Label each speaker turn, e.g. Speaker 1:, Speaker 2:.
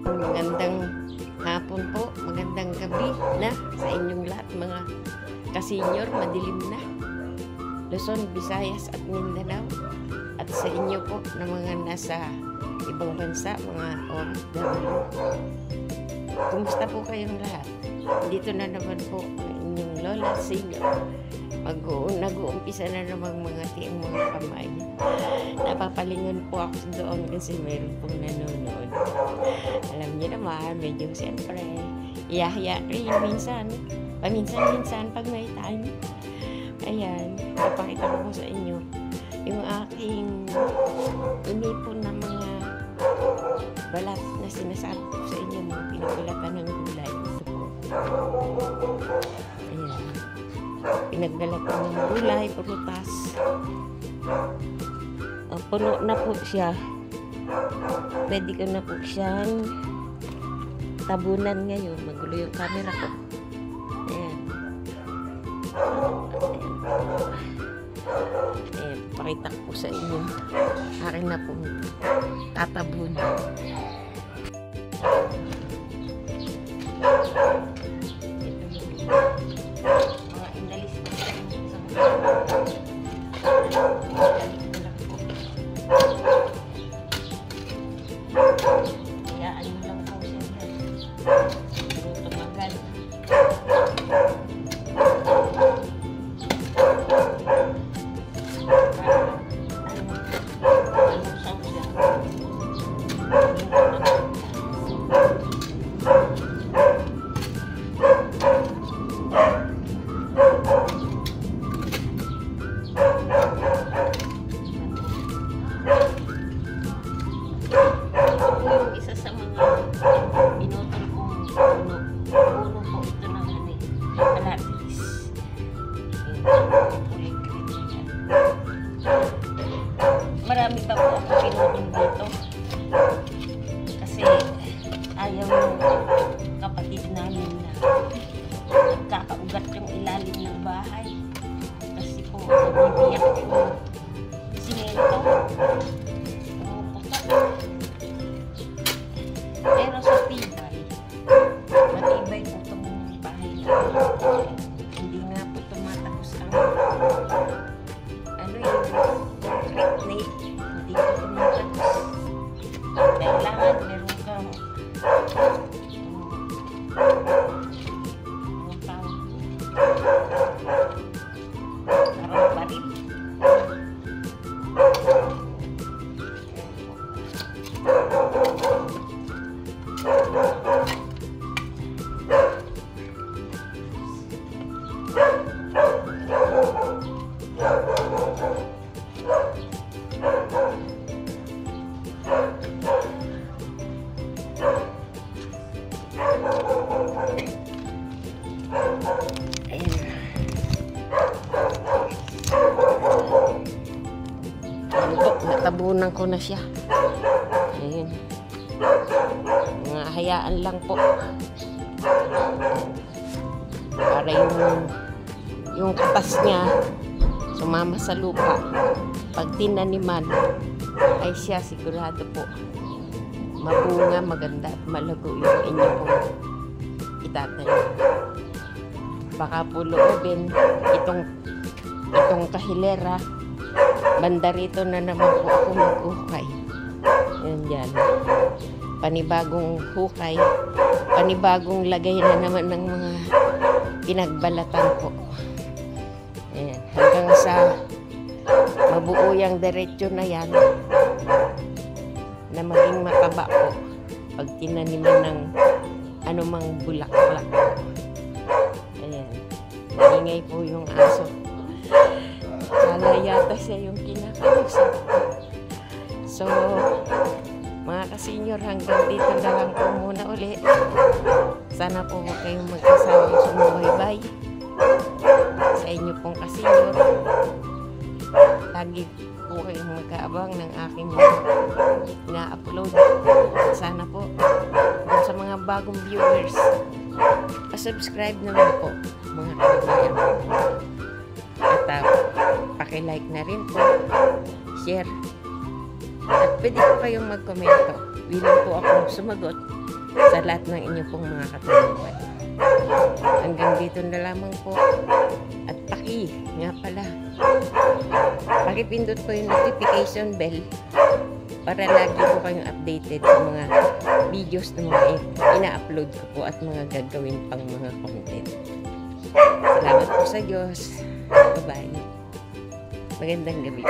Speaker 1: Magandang hapon po, magandang gabi na sa inyong lahat mga kasenyor, madilim na. Luzon, Visayas at Mindanao. At sa inyo po na mga nasa ibang bansa, mga OFW. Kumusta po kayong lahat? Dito na naman po ang inyong Lola Senior. Nag-uumpisa na naman mga tiyang mga kamay. Napapalingon po ako doon kasi mayroon pong nanonood. Alam niyo naman, medyo siyempre iya-hiya rin minsan. Paminsan-minsan pag may time. Ayan, papakita ko po sa inyo yung aking inipon na mga balat na sinasabi ko sa inyo, mga pinagbalatan ng gulay. Ito po. Ayan. Pinagbalatan ng gulay, prutas. Puno na po siya. Pwede ko na po siyang tabunan ngayon. Magulo yung camera ko. Ayan. Ayan. Pakita ko po sa inyo. Akin na po tatabun. Mga inalis ko sa inyo sa hayaan mo lang po siya tumagal. Isa sa mga pinutol kong puno po ito ng kalatis. Marami pa po ako pinutol dito kasi ayaw ng kapatid namin na nagkakaugat yung ilalim ng bahay kasi po nabibiyak yung simento. Pero sa matibay po itong bahay na hindi nga po tumatapos ang concrete na hindi po tumatapos. Kailangan meron kang parang baril. Natabunan ko na siya. Ayan. Mga hayaan lang po. Para yung katas niya sumama sa lupa. Pag tinaniman ay siya sigurado po mabunga, maganda at malago yung inyo pong itatanim. Baka po loobin itong kahilera. Banda rito na naman po ako mag-hukay. Yan dyan. Panibagong hukay. Panibagong lagay na naman ng mga pinagbalatan po. Ayan. Hanggang sa mabuo yung diretso na yan na maging mataba po pag tinaniman ng anumang bulaklak. Ayan. Ingay po yung aso. Kala yata siya yung kinakausap. So, mga kasenyor, hanggang dito na lang po muna uli. Sana po huwag kayong magkasawang sumubaybay sa inyo pong kasenyor. Lagi po kayong magkaabang ng aking mga ina-upload. Sana po sa mga bagong viewers, pa-subscribe naman po mga kababayan. At paki-like na rin po, share. At pwede po kayong mag-komento. Willing po akong sumagot sa lahat ng inyo pong mga katanungan. Hanggang dito na lamang po. At nga pala, pakipindot po yung notification bell para lagi po kayong updated sa mga videos na mga ina-upload ko po at mga gagawin pang mga content. Salamat po sa Diyos. Bye-bye. Magandang gabi.